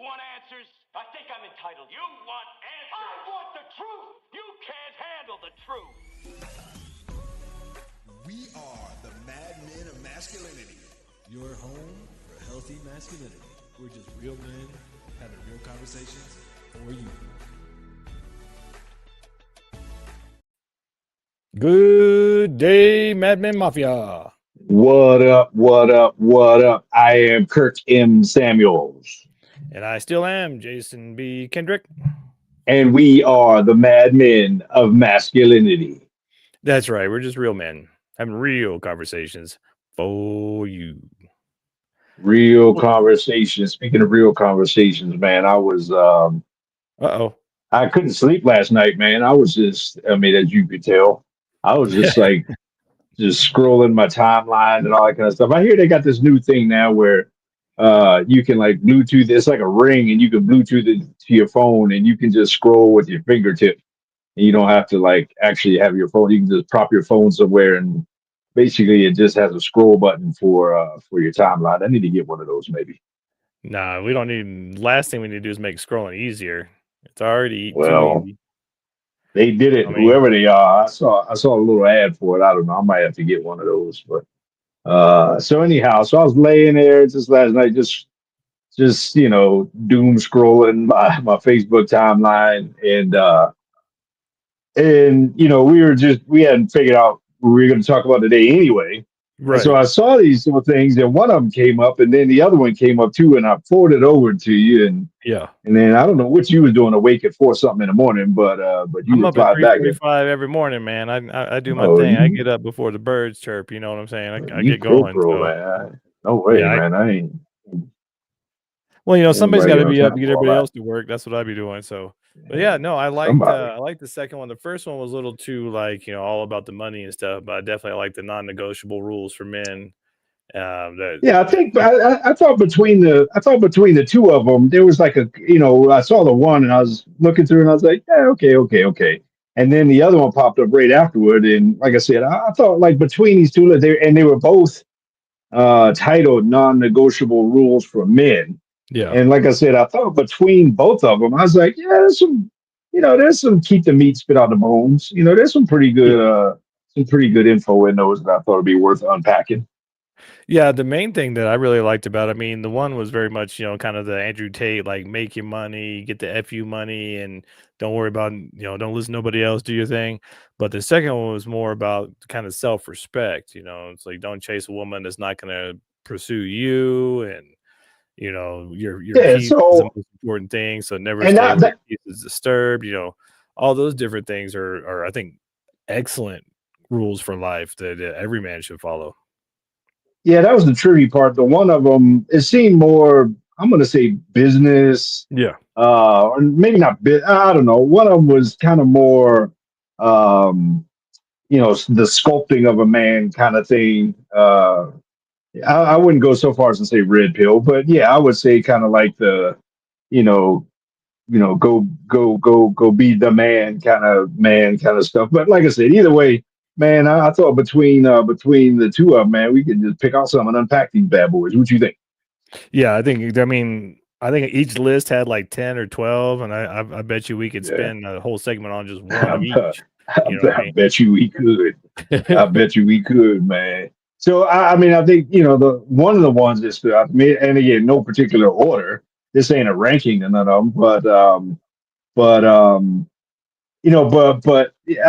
want answers? I think I'm entitled. You want answers? I want the truth. You can't handle the truth. We are the Madmen of Masculinity. Your home for healthy masculinity. We're just real men having real conversations for you. Good day, Madman Mafia. What up, what up, what up? I am Kirk M. Samuels. And I still am Jason B. Kendrick. And we are the Madmen of Masculinity. That's right. We're just real men having real conversations for you. Real conversations. Speaking of real conversations, man, I was I couldn't sleep last night, man. I was just, as you could tell, I was just like just scrolling my timeline and all that kind of stuff. I hear they got this new thing now where you can like Bluetooth, it's like a ring and you can Bluetooth it to your phone and you can just scroll with your fingertip. And you don't have to like actually have your phone. You can just prop your phone somewhere and basically it just has a scroll button for your timeline. I need to get one of those maybe. Nah, we don't need. Last thing we need to do is make scrolling easier. It's already Well, too easy. they did it, whoever they are. I saw a little ad for it. I don't know. I might have to get one of those. But so anyhow, so I was laying there just last night, just doom scrolling my Facebook timeline and we hadn't figured out what we were going to talk about today anyway. Right. And so I saw these little things, and one of them came up, and then the other one came up too, and I forwarded it over to you, and then I don't know what you was doing awake at 4 something in the morning, but you I'm up at replied back. 3:45 every morning, man. I do my thing. I get up before the birds chirp. You know what I'm saying? I get going. Man. No way, man. I ain't. Well, somebody's got to be up to get everybody that. else to work. That's what I'd be doing. So, but yeah, no, I liked the second one. The first one was a little too all about the money and stuff. But I definitely like the non-negotiable rules for men. I think I thought between the two of them, there was like I saw the one and I was looking through and I was like, yeah, okay. And then the other one popped up right afterward. And like I said, I thought like between these two, they were both titled non-negotiable rules for men. Yeah. And like I said, I thought between both of them, I was like, yeah, there's some keep the meat, spit out the bones. There's some pretty good info in those that I thought would be worth unpacking. Yeah, the main thing that I really liked about it, the one was very much, kind of the Andrew Tate, like make your money, get the FU money, and don't worry about, don't listen to nobody else, do your thing. But the second one was more about kind of self-respect. It's like don't chase a woman that's not going to pursue you, and your peace is the most important thing. So never stay where peace is disturbed. All those different things are I think excellent rules for life that every man should follow. Yeah, that was the tricky part. The one of them, it seemed more, I'm going to say business. Yeah. Or maybe not I don't know. One of them was kind of more, the sculpting of a man kind of thing. I wouldn't go so far as to say red pill, but yeah, I would say kind of like the, go be the man kind of stuff. But like I said, either way, man, I thought between the two of them, man, we could just pick out some and unpack these bad boys. What you think? Yeah, I think each list had like 10 or 12, and I bet you we could spend a whole segment on just one of each. I bet you we could. I bet you we could, man. So I think the one of the ones that stood out to me, and again, no particular order. This ain't a ranking of none of them, but a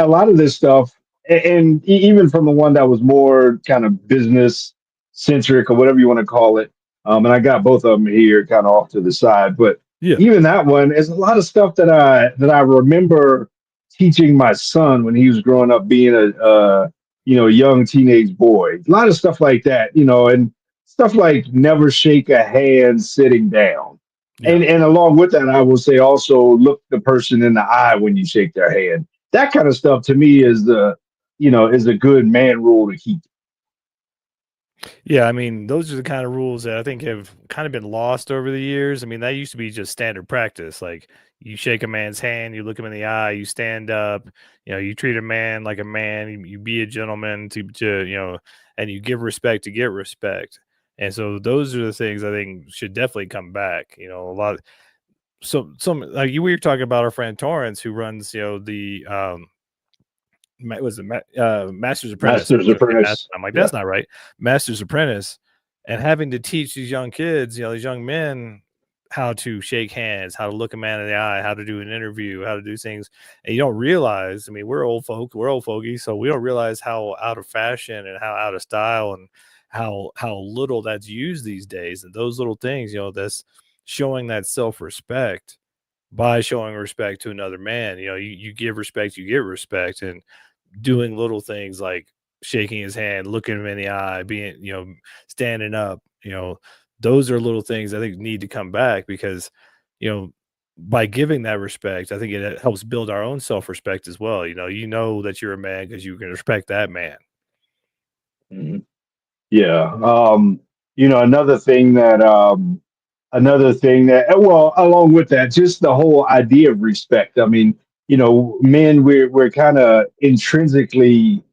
lot of this stuff, and even from the one that was more kind of business centric or whatever you want to call it, and I got both of them here kind of off to the side, but even that one is a lot of stuff that I remember teaching my son when he was growing up, being a young teenage boy. A lot of stuff like that, and stuff like never shake a hand sitting down. Yeah. And along with that, I will say also look the person in the eye when you shake their hand. That kind of stuff to me is is a good man rule to keep. Yeah, those are the kind of rules that I think have kind of been lost over the years. That used to be just standard practice. Like you shake a man's hand, you look him in the eye, you stand up, you treat a man like a man, you be a gentleman to and you give respect to get respect. And so those are the things I think should definitely come back. A lot. some like we were talking about our friend Torrance who runs, the was it Master's Apprentice? Master's Apprentice. I'm like, Yeah. that's not right. Master's Apprentice, and having to teach these young kids, these young men, how to shake hands, how to look a man in the eye, how to do an interview, how to do things, and you don't realize. I mean, we're old fogies, so we don't realize how out of fashion and how out of style and how little that's used these days. And those little things, that's showing that self respect by showing respect to another man. You give respect, you get respect, and doing little things like shaking his hand, looking him in the eye, being, standing up, those are little things I think need to come back because, by giving that respect, I think it helps build our own self-respect as well. That you're a man because you can respect that man. Mhm. Yeah. Another thing that, well, along with that, just the whole idea of respect. I mean, men, we're kind of intrinsically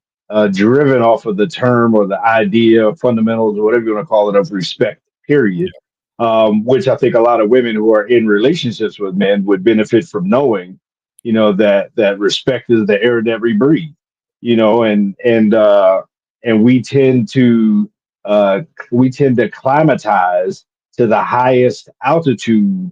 driven off of the term or the idea, fundamentals, or whatever you want to call it, of respect. Period. Which I think a lot of women who are in relationships with men would benefit from knowing, that respect is the air that we breathe. And uh, we tend to climatize to the highest altitude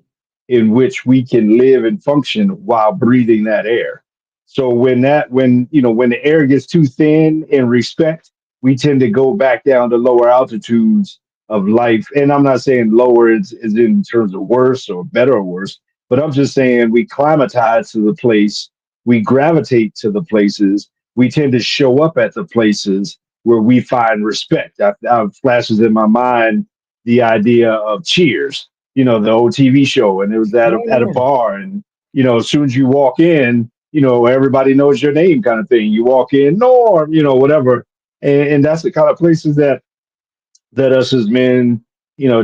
in which we can live and function while breathing that air. So when the air gets too thin in respect, we tend to go back down to lower altitudes of life. And I'm not saying lower is in terms of worse or better or worse, but I'm just saying we climatize to the place, we gravitate to the places, we tend to show up at the places where we find respect. I flashes in my mind the idea of Cheers, the old TV show, and it was at a bar, and as soon as you walk in, everybody knows your name, kind of thing. You walk in, Norm, whatever, and that's the kind of places that us as men,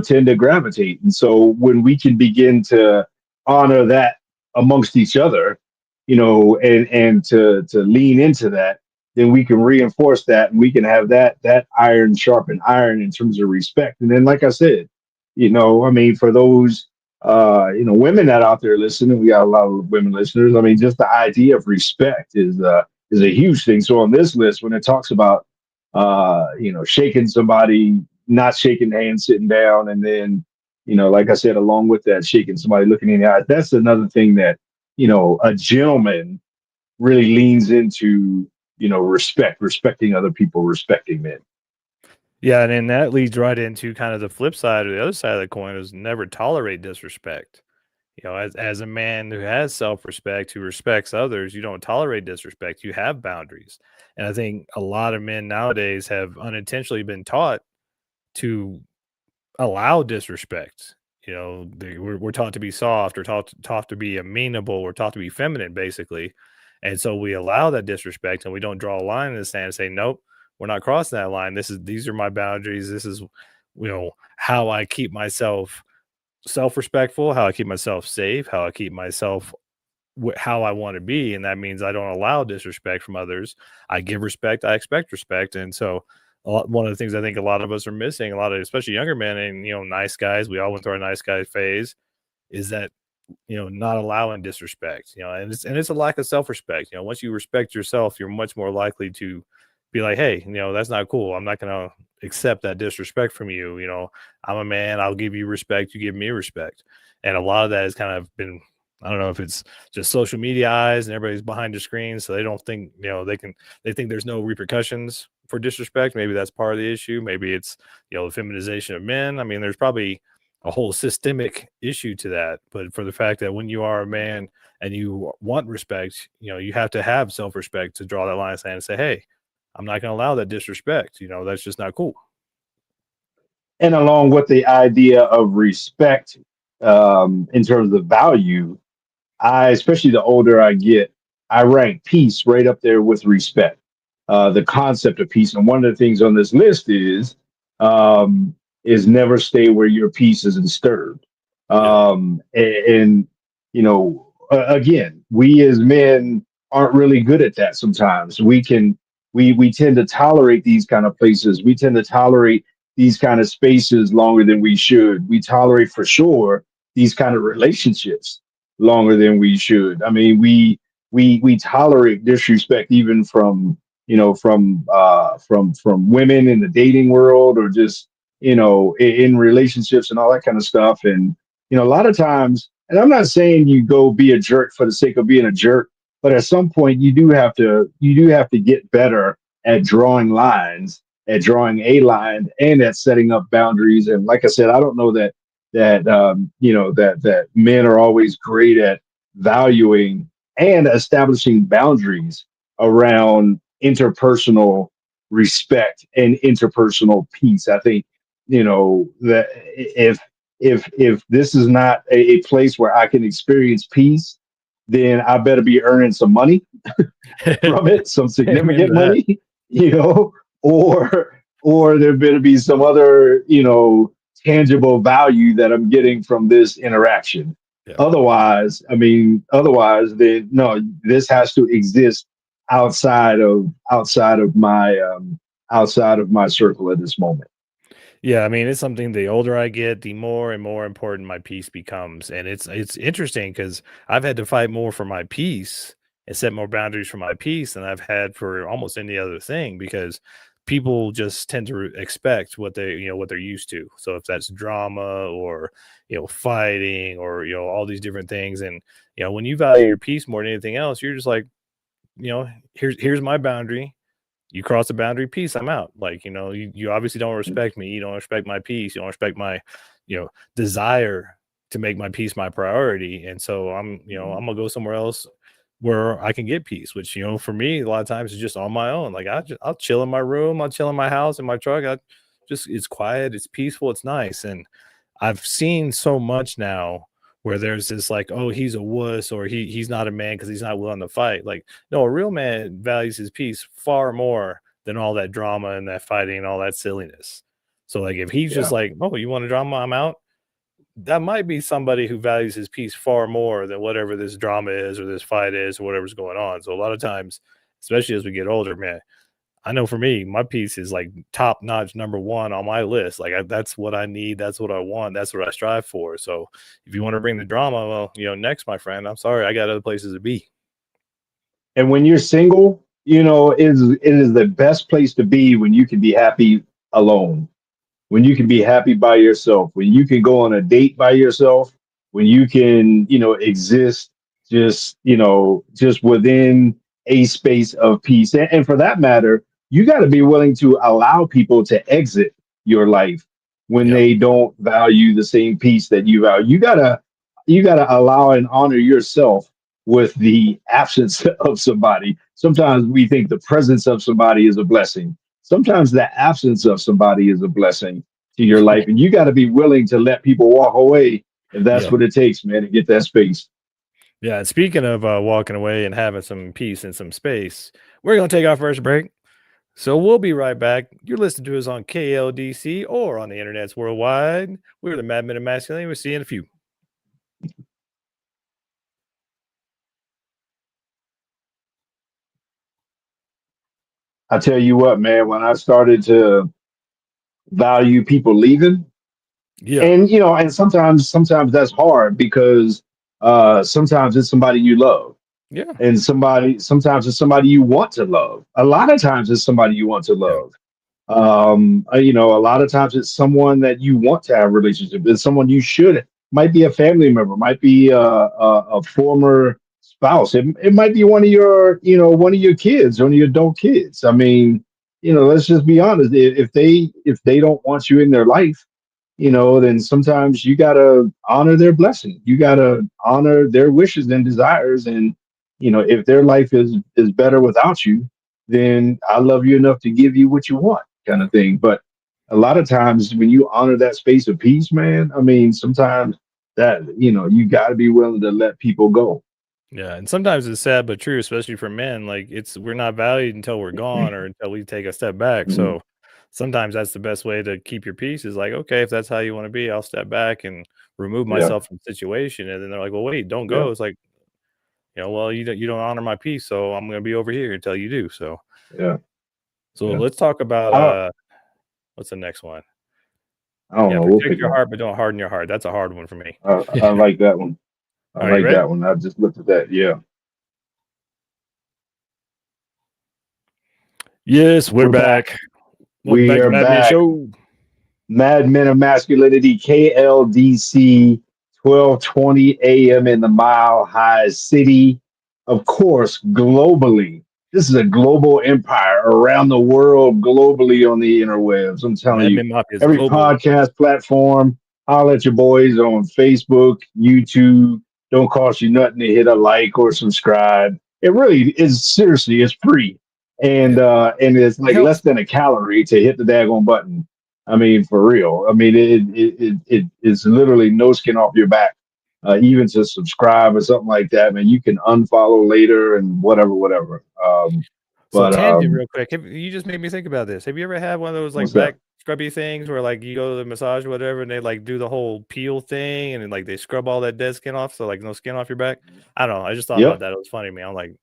tend to gravitate. And so when we can begin to honor that amongst each other, and to lean into that, then we can reinforce that and we can have that iron sharpen iron in terms of respect. And then, like I said, I mean, for those women that out there listening, we got a lot of women listeners. I mean, just the idea of respect is a huge thing. So on this list, when it talks about shaking somebody, not shaking hands, sitting down, and then, like I said, along with that, shaking somebody, looking in the eyes. That's another thing that, a gentleman really leans into, respecting other people, respecting men. Yeah, and then that leads right into kind of the flip side or the other side of the coin is never tolerate disrespect. As a man who has self-respect, who respects others, you don't tolerate disrespect. You have boundaries. And I think a lot of men nowadays have unintentionally been taught to allow disrespect. We're taught to be soft or taught to be amenable. We're taught to be feminine, basically. And so we allow that disrespect and we don't draw a line in the sand and say, nope, we're not crossing that line. These are my boundaries. This is, how I keep myself self-respectful, how I keep myself safe, how I keep myself how I want to be. And that means I don't allow disrespect from others. I give respect, I expect respect. And so one of the things I think a lot of us are missing, a lot of especially younger men and nice guys, we all went through our nice guy phase, is that not allowing disrespect, and it's a lack of self-respect. Once you respect yourself, you're much more likely to be like, hey, that's not cool. I'm not gonna accept that disrespect from you. I'm a man, I'll give you respect, you give me respect. And a lot of that has kind of been, I don't know if it's just social media eyes and everybody's behind the screen, so they don't think they think there's no repercussions for disrespect. Maybe that's part of the issue. Maybe it's the feminization of men. I mean, there's probably a whole systemic issue to that. But for the fact that when you are a man and you want respect, you have to have self-respect to draw that line and say, hey, I'm not going to allow that disrespect. That's just not cool. And along with the idea of respect, in terms of value, especially the older I get, I rank peace right up there with respect. The concept of peace, and one of the things on this list is never stay where your peace isn't disturbed. And again, we as men aren't really good at that. Sometimes we tend to tolerate these kind of places. We tend to tolerate these kind of spaces longer than we should. We tolerate for sure these kind of relationships. longer than we should. I mean, we tolerate disrespect even from from women in the dating world, or just in relationships and all that kind of stuff. And a lot of times, and I'm not saying you go be a jerk for the sake of being a jerk, but at some point you do have to get better at drawing lines, at drawing a line, and at setting up boundaries. And like I said, I don't know that men are always great at valuing and establishing boundaries around interpersonal respect and interpersonal peace. I think that if this is not a place where I can experience peace, then I better be earning some money from it, some Amen to significant that. money, you know, or there better be some other, tangible value that I'm getting from this interaction. Yeah. Otherwise, then no, this has to exist outside of my circle at this moment. Yeah, I mean, it's something the older I get, the more and more important my peace becomes. And it's interesting because I've had to fight more for my peace and set more boundaries for my peace than I've had for almost any other thing, because people just tend to expect what what they're used to. So if that's drama or fighting or all these different things, and when you value your peace more than anything else, you're just like, here's my boundary. You cross the boundary, peace, I'm out. Like, you obviously don't respect me. You don't respect my peace. You don't respect my, desire to make my peace my priority. And so I'm gonna go somewhere else where I can get peace, which, for me, a lot of times is just on my own. Like I'll chill in my room, I'll chill in my house, in my truck. It's quiet, it's peaceful, it's nice. And I've seen so much now where there's this like, oh, he's a wuss, or he's not a man because he's not willing to fight. Like, no, a real man values his peace far more than all that drama and that fighting and all that silliness. So like if he's just Yeah. like, oh, you want a drama, I'm out, that might be somebody who values his peace far more than whatever this drama is or this fight is or whatever's going on. So a lot of times, especially as we get older, man, I know for me, my piece is like top notch number one on my list. Like that's what I need. That's what I want. That's what I strive for. So if you want to bring the drama, well, next, my friend, I'm sorry, I got other places to be. And when you're single, it is the best place to be when you can be happy alone, when you can be happy by yourself, when you can go on a date by yourself, when you can, exist just within a space of peace. And for that matter, you got to be willing to allow people to exit your life when Yep. they don't value the same peace that you value. You gotta allow and honor yourself with the absence of somebody. Sometimes we think the presence of somebody is a blessing. Sometimes the absence of somebody is a blessing to your life, and you got to be willing to let people walk away if that's Yeah. what it takes, man, to get that space. Yeah. And speaking of walking away and having some peace and some space, we're going to take our first break. So we'll be right back. You're listening to us on KLDC or on the internets worldwide. We're the Madmen of Masculinity. We'll see you in a few. I tell you what, man, when I started to value people leaving, Yeah. and sometimes that's hard because sometimes it's somebody you love, Yeah. and sometimes it's somebody you want to love. A lot of times it's somebody you want to Yeah. love. A lot of times it's someone that you want to have a relationship. It's someone you should, might be a family member, might be a former spouse. It might be one of your kids, one of your adult kids. I mean, let's just be honest. If they don't want you in their life, then sometimes you gotta honor their blessing. You gotta honor their wishes and desires. And if their life is better without you, then I love you enough to give you what you want, kind of thing. But a lot of times when you honor that space of peace, man, I mean, sometimes that you gotta be willing to let people go. Yeah, and sometimes it's sad but true, especially for men. Like we're not valued until we're gone or until we take a step back. Mhm. So sometimes that's the best way to keep your peace is like, okay, if that's how you want to be, I'll step back and remove Yeah, myself from the situation. And then they're like, well, wait, don't yeah, go. It's like, well, you don't honor my peace, so I'm gonna be over here until you do. yeah, So yeah. let's talk about I don't, what's the next one? I don't Yeah, know. We'll protect pick your one. heart, but don't harden your heart. That's a hard one for me. I like that one. I All right, you like ready? that one. I just looked at that. Yeah. Yes, we're We're back. back. Welcome We back to are Madman back. Show. Mad Men of Masculinity, KLDC, 12:20 a.m. in the Mile High City. Of course, globally. This is a global empire around the world, globally on the interwebs. I'm telling you, Madman Mafia is every global. podcast platform, holler at your boys on Facebook, YouTube. Don't cost you nothing to hit a like or subscribe. It really is, seriously, it's free. Yeah. And it's It like less helps. than a calorie to hit the daggone button. I mean, for real. I mean, it is literally no skin off your back. Even to subscribe or something like that, man, you can unfollow later and whatever, whatever. So But tangent real quick. You just made me think about this. Have you ever had one of those like what's that? back scrubby things where like you go to the massage or whatever and they like do the whole peel thing and then like they scrub all that dead skin off so like no skin off your back? I don't know. I just thought about Yep. that. It was funny to me. I'm like,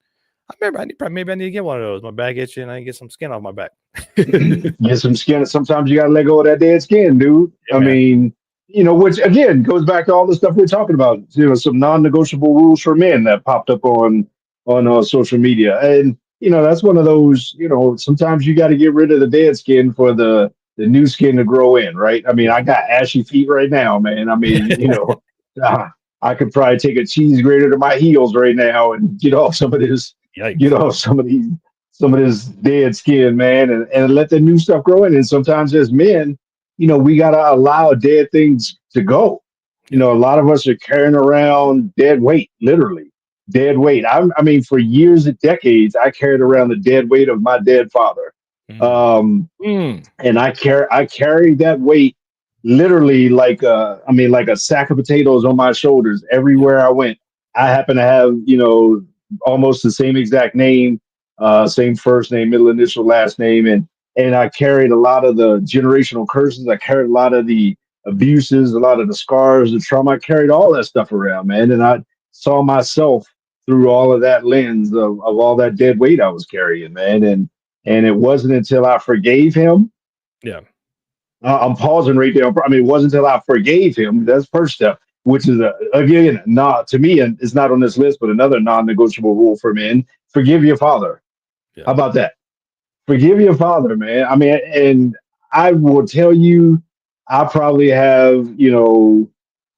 I remember maybe I need to get one of those. My back itching and I can get some skin off my back. Get some skin. Sometimes you got to let go of that dead skin, dude. Yeah, I man. mean, which again goes back to all the stuff we're talking about. Some non-negotiable rules for men that popped up on social media, and that's one of those. Sometimes you got to get rid of the dead skin for the new skin to grow in, right? I mean, I got ashy feet right now, man. I mean, I could probably take a cheese grater to my heels right now and get off some of this, get Yikes. off some of this dead skin, man, and let the new stuff grow in. And sometimes as men, we gotta allow dead things to go. Yeah. A lot of us are carrying around dead weight, literally dead weight. I mean, for years and decades, I carried around the dead weight of my dead father. And I carried that weight literally like a sack of potatoes on my shoulders Yeah. everywhere I went. I happen to have almost the same exact name, same first name, middle initial, last name, and I carried a lot of the generational curses. I carried a lot of the abuses, a lot of the scars, the trauma. I carried all that stuff around, man, and I saw myself through all of that lens of all that dead weight I was carrying, man, and it wasn't until I forgave him. Yeah. I'm pausing right there. I mean, it wasn't until I forgave him. That's the first step, which is again, not to me, and it's not on this list, but another non-negotiable rule for men: forgive your father. Yeah. How about that? Forgive your father, man. I mean, and I will tell you, I probably have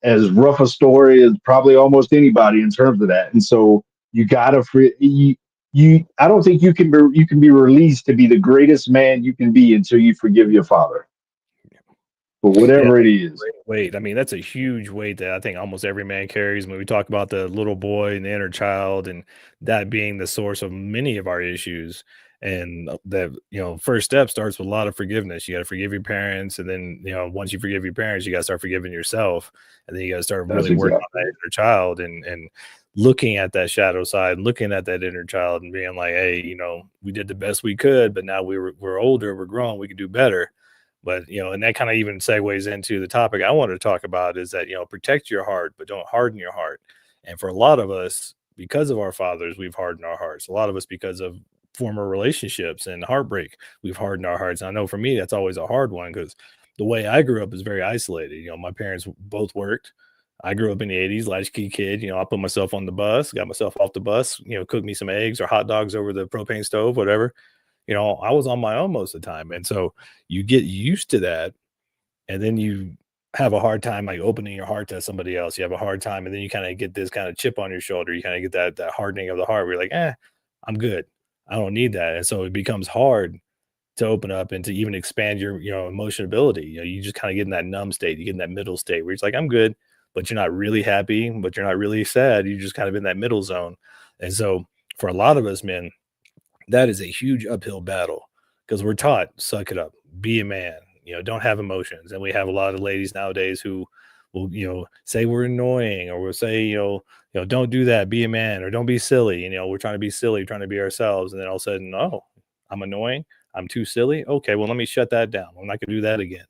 as rough a story as probably almost anybody in terms of that, and so you gotta free you. I don't think you can be released to be the greatest man you can be until you forgive your father for Yeah, whatever it that's a is. great weight. I mean, that's a huge weight that I think almost every man carries when we talk about the little boy and the inner child, and that being the source of many of our issues. And that, first step starts with a lot of forgiveness. You got to forgive your parents. And then, once you forgive your parents, you got to start forgiving yourself. And then you got to start That's really working on exactly that it. inner child and looking at that shadow side, looking at that inner child and being like, hey, we did the best we could, but now we're older, we're grown, we can do better. But, and that kind of even segues into the topic I wanted to talk about is that, protect your heart, but don't harden your heart. And for a lot of us, because of our fathers, we've hardened our hearts. A lot of us, because of former relationships and heartbreak, we've hardened our hearts. And I know for me, that's always a hard one because the way I grew up is very isolated. My parents both worked. I grew up in the 80s, latchkey kid. I put myself on the bus, got myself off the bus, cooked me some eggs or hot dogs over the propane stove, whatever. I was on my own most of the time. And so you get used to that. And then you have a hard time like opening your heart to somebody else. You have a hard time. And then you kind of get this kind of chip on your shoulder. You kind of get that hardening of the heart where you're like, I'm good. I don't need that. And so it becomes hard to open up and to even expand your, emotionability. You just kind of get in that numb state. You get in that middle state where it's like, I'm good, but you're not really happy, but you're not really sad. You're just kind of in that middle zone. And so for a lot of us, men, that is a huge uphill battle because we're taught suck it up, be a man, don't have emotions. And we have a lot of ladies nowadays who will, say we're annoying or will say, don't do that, be a man or don't be silly. We're trying to be silly, trying to be ourselves. And then all of a sudden, oh, I'm annoying. I'm too silly. Okay, well, let me shut that down. I'm not going to do that again.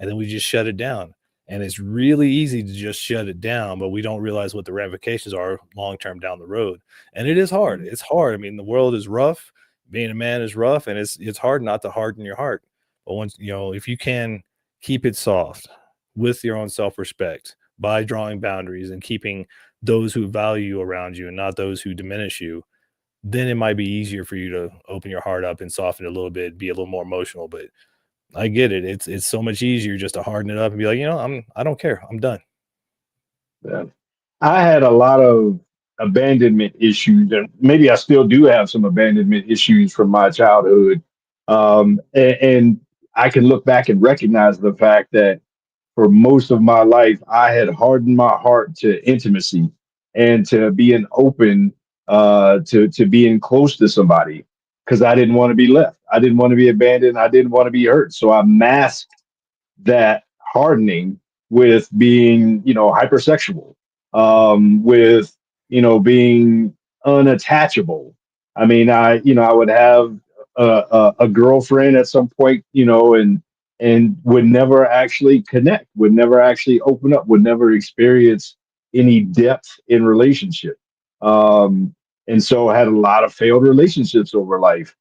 And then we just shut it down. And it's really easy to just shut it down, but we don't realize what the ramifications are long term down the road. And it is hard. It's hard. I mean, the world is rough, being a man is rough, and it's hard not to harden your heart. But once if you can keep it soft with your own self-respect by drawing boundaries and keeping those who value you around you and not those who diminish you, then it might be easier for you to open your heart up and soften it a little bit, be a little more emotional. But I get it. It's so much easier just to harden it up and be like, I don't care. I'm done. Yeah. I had a lot of abandonment issues, and maybe I still do have some abandonment issues from my childhood. And I can look back and recognize the fact that for most of my life, I had hardened my heart to intimacy and to being open, to being close to somebody because I didn't want to be left. I didn't want to be abandoned. I didn't want to be hurt. So I masked that hardening with being, hypersexual, with, being unattachable. I mean, I would have a girlfriend at some point, and would never actually connect, would never actually open up, would never experience any depth in relationship. And so I had a lot of failed relationships over life.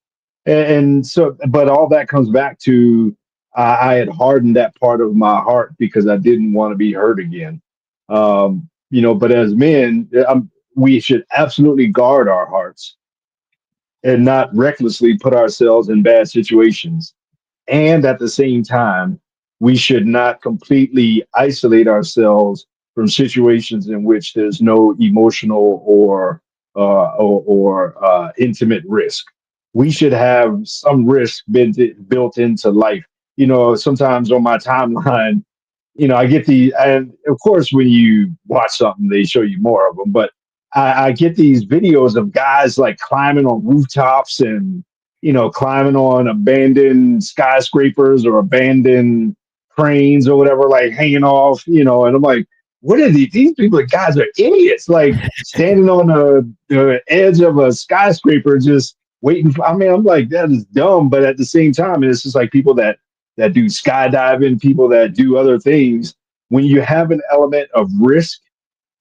And so, but all that comes back to I had hardened that part of my heart because I didn't want to be hurt again. But as men, we should absolutely guard our hearts and not recklessly put ourselves in bad situations. And at the same time, we should not completely isolate ourselves from situations in which there's no emotional or intimate risk. We should have some risk built into life. Sometimes on my timeline, I get and of course, when you watch something, they show you more of them, but I get these videos of guys like climbing on rooftops and, climbing on abandoned skyscrapers or abandoned cranes or whatever, like hanging off, and I'm like, what are these people? Guys are idiots, like standing on the edge of a skyscraper, just waiting for, I mean, I'm like, that is dumb. But at the same time, it's just like people that do skydiving, people that do other things. When you have an element of risk,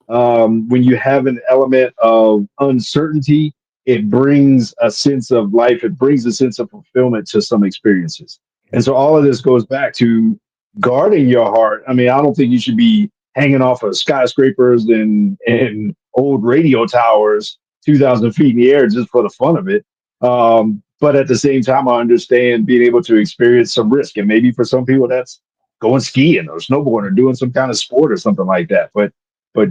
when you have an element of uncertainty, it brings a sense of life. It brings a sense of fulfillment to some experiences. And so all of this goes back to guarding your heart. I mean, I don't think you should be hanging off of skyscrapers and old radio towers 2,000 feet in the air just for the fun of it. But at the same time, I understand being able to experience some risk. And maybe for some people, that's going skiing or snowboarding or doing some kind of sport or something like that. But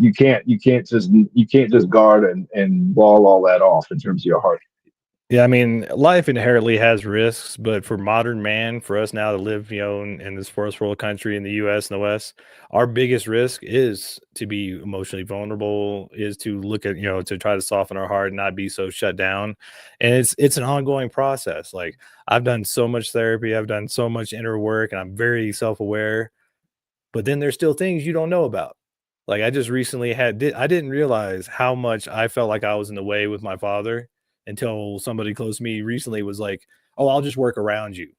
you can't just guard and wall all that off in terms of your heart. Yeah, I mean, life inherently has risks, but for modern man, for us now to live, in this first world country in the US and the West, our biggest risk is to be emotionally vulnerable, is to look at, to try to soften our heart and not be so shut down. And it's an ongoing process. Like I've done so much therapy, I've done so much inner work, and I'm very self-aware, but then there's still things you don't know about. Like I just recently I didn't realize how much I felt like I was in the way with my father until somebody close to me recently was like, "Oh, I'll just work around you."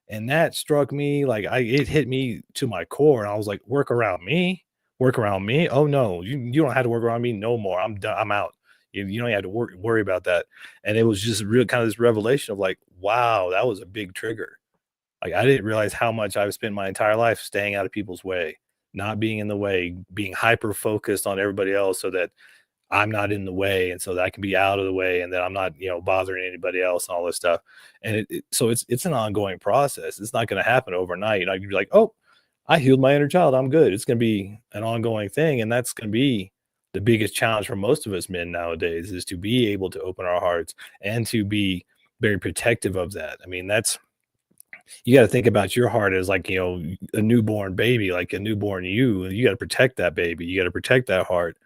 And that struck me like it hit me to my core and I was like, "Work around me? Work around me? Oh no, you don't have to work around me no more. I'm done. I'm out. You don't have to worry about that." And it was just real kind of this revelation of like, wow, that was a big trigger. Like, I didn't realize how much I've spent my entire life staying out of people's way, not being in the way, being hyper focused on everybody else so that I'm not in the way and so that I can be out of the way and that I'm not, bothering anybody else and all this stuff. And so it's an ongoing process. It's not going to happen overnight. You can be like, "Oh, I healed my inner child. I'm good." It's going to be an ongoing thing. And that's going to be the biggest challenge for most of us men nowadays is to be able to open our hearts and to be very protective of that. I mean, you got to think about your heart as like, a newborn baby, like a newborn you got to protect that baby. You got to protect that heart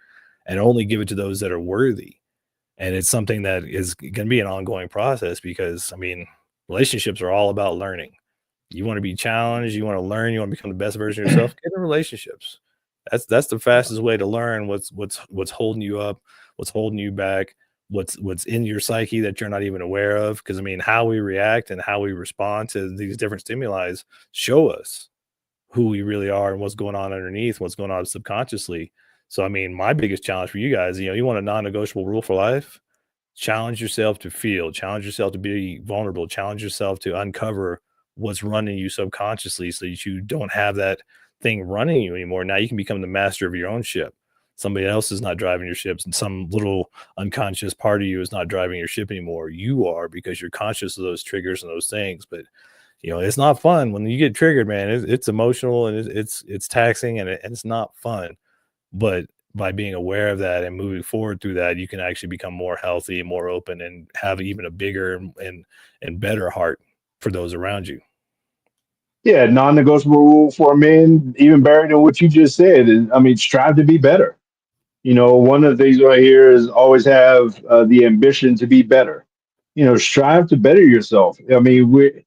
and only give it to those that are worthy. And it's something that is going to be an ongoing process because, I mean, relationships are all about learning. You want to be challenged, you want to learn, you want to become the best version of yourself, get in relationships. That's the fastest way to learn what's holding you up, what's holding you back, what's in your psyche that you're not even aware of. Because I mean, how we react and how we respond to these different stimuli show us who we really are and what's going on underneath, what's going on subconsciously. So I mean, my biggest challenge for you guys, you want a non-negotiable rule for life, challenge yourself to feel, challenge yourself to be vulnerable, challenge yourself to uncover what's running you subconsciously so that you don't have that thing running you anymore. Now you can become the master of your own ship. Somebody else is not driving your ships, and some little unconscious part of you is not driving your ship anymore. You are, because you're conscious of those triggers and those things. But it's not fun when you get triggered, man. It's emotional, and it's taxing, and it's not fun. But by being aware of that and moving forward through that, you can actually become more healthy, more open, and have even a bigger and better heart for those around you. Yeah, non-negotiable rule for men, even buried in what you just said, is, I mean, strive to be better. One of the things right here is always have the ambition to be better. Strive to better yourself. I mean,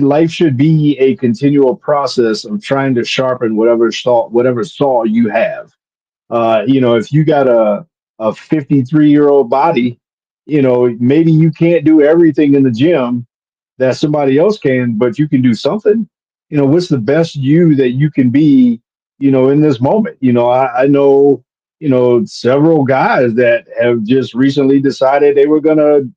life should be a continual process of trying to sharpen whatever saw you have. If you got a 53-year-old body, maybe you can't do everything in the gym that somebody else can, but you can do something. What's the best you that you can be, in this moment? I know, several guys that have just recently decided they were gonna,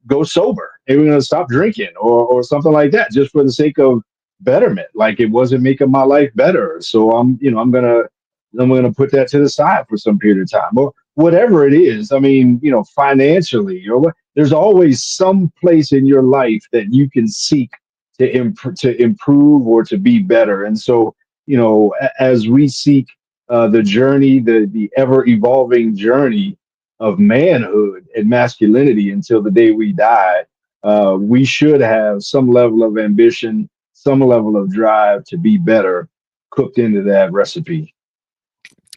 go sober. They were gonna stop drinking or something like that, just for the sake of betterment. Like it wasn't making my life better. So I'm gonna put that to the side for some period of time. Or whatever it is. I mean, financially or what, there's always some place in your life that you can seek to improve or to be better. And so, as we seek the journey, the ever evolving journey of manhood and masculinity until the day we die, we should have some level of ambition, some level of drive to be better cooked into that recipe.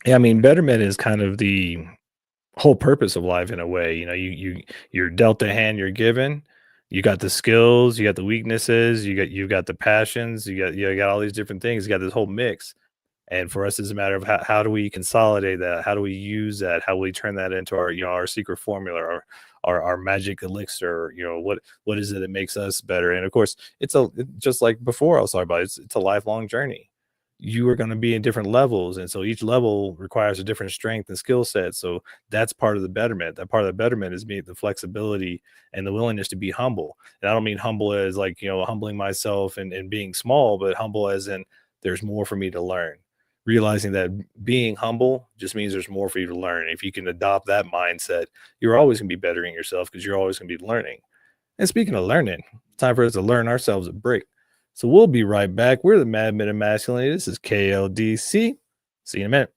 Yeah, I mean, betterment is kind of the whole purpose of life in a way. You're dealt the hand you're given. You got the skills, you got the weaknesses, you got the passions, you got all these different things. You got this whole mix. And for us, it's a matter of how do we consolidate that? How do we use that? How do we turn that into our secret formula, or our magic elixir? What is it that makes us better? And of course, just like before I was talking about, it's a lifelong journey. You are going to be in different levels, and so each level requires a different strength and skill set. So that's part of the betterment. That part of the betterment is being the flexibility and the willingness to be humble. And I don't mean humble as like humbling myself and being small, but humble as in there's more for me to learn. Realizing that being humble just means there's more for you to learn. If you can adopt that mindset, you're always going to be bettering yourself because you're always going to be learning. And speaking of learning, time for us to learn ourselves a break. So we'll be right back. We're the Mad Men of Masculinity. This is KLDC. See you in a minute.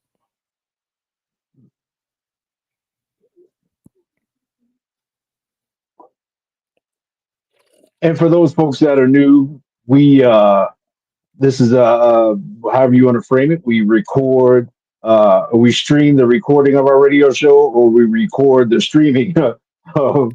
And for those folks that are new, this is however you want to frame it. We stream the recording of our radio show, or we record the streaming of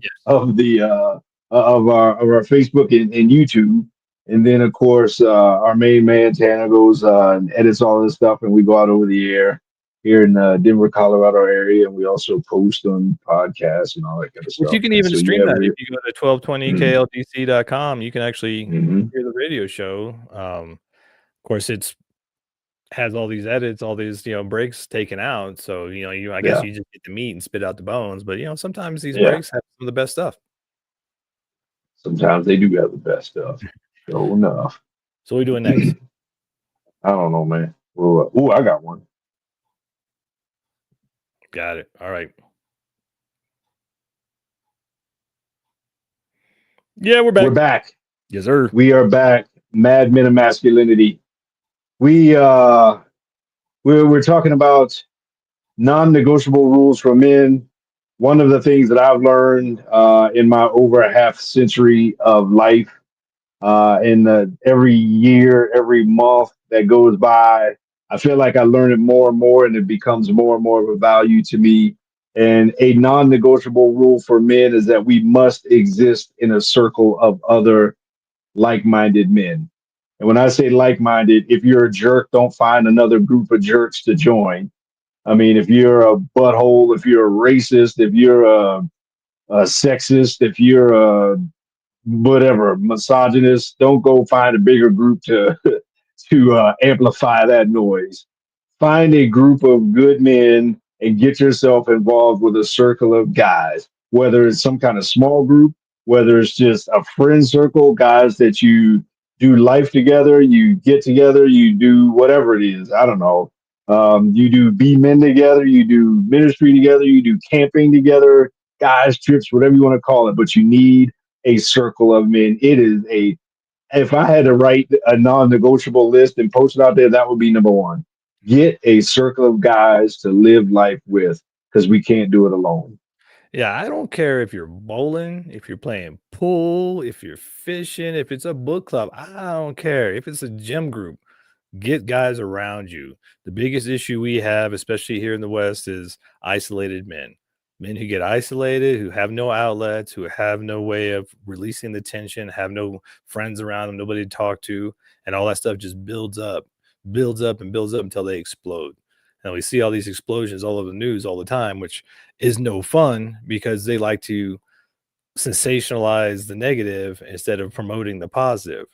the of our Facebook and YouTube. And then of course our main man Tanner goes and edits all this stuff, and we go out over the air here in Denver, Colorado area, and we also post on podcasts and all that kind of But stuff. you can And even so stream that if you go to 1220kldc.com. You can actually Mhm. hear the radio show. Of course, it's has all these edits, all these breaks taken out. So I guess Yeah, you just get the meat and spit out the bones. But sometimes these yeah. breaks have some of the best stuff. Sometimes they do have the best stuff. Sure enough. So what are we doing next? I don't know, man. Well, I got one. Got it. All right. Yeah, we're back. We're back. Yes, sir. We are back. Mad Men of Masculinity. We're talking about non-negotiable rules for men. One of the things that I've learned in my over a half century of life, every year, every month that goes by, I feel like I learn it more and more, and it becomes more and more of a value to me. And a non-negotiable rule for men is that we must exist in a circle of other like-minded men. And when I say like-minded, if you're a jerk, don't find another group of jerks to join. I mean, if you're a butthole, if you're a racist, if you're a sexist, if you're a whatever misogynist, don't go find a bigger group to to amplify that noise. Find a group of good men and get yourself involved with a circle of guys, whether it's some kind of small group, whether it's just a friend circle, guys that you do life together, you get together, you do whatever it is. I don't know. You do be men together, you do ministry together, you do camping together, guys trips, whatever you want to call it. But you need a circle of men. It is a if I had to write a non-negotiable list and post it out there, that would be number one. Get a circle of guys to live life with because we can't do it alone. Yeah, I don't care if you're bowling, if you're playing pool, if you're fishing, if it's a book club, I don't care. If it's a gym group, get guys around you. The biggest issue we have, especially here in the West, is isolated men. Men who get isolated, who have no outlets, who have no way of releasing the tension, have no friends around them, nobody to talk to, and all that stuff just builds up, and builds up until they explode. And we see all these explosions all over the news all the time, which is no fun because they like to sensationalize the negative instead of promoting the positive.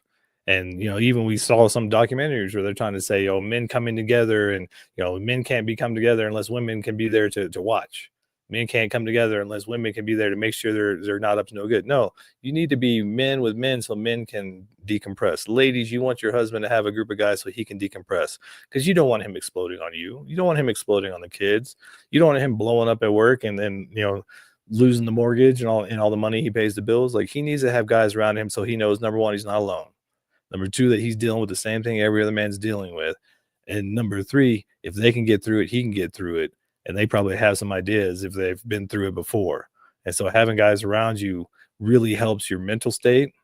And even we saw some documentaries where they're trying to say, "Oh, men coming together," and men can't be come together unless women can be there to watch. Men can't come together unless women can be there to make sure they're not up to no good. No, you need to be men with men so men can decompress. Ladies, you want your husband to have a group of guys so he can decompress because you don't want him exploding on you. You don't want him exploding on the kids. You don't want him blowing up at work and then losing the mortgage and all the money he pays the bills. Like, he needs to have guys around him so he knows, number one, he's not alone. Number two, that he's dealing with the same thing every other man's dealing with. And number three, if they can get through it, he can get through it. And they probably have some ideas if they've been through it before. And so having guys around you really helps your mental state,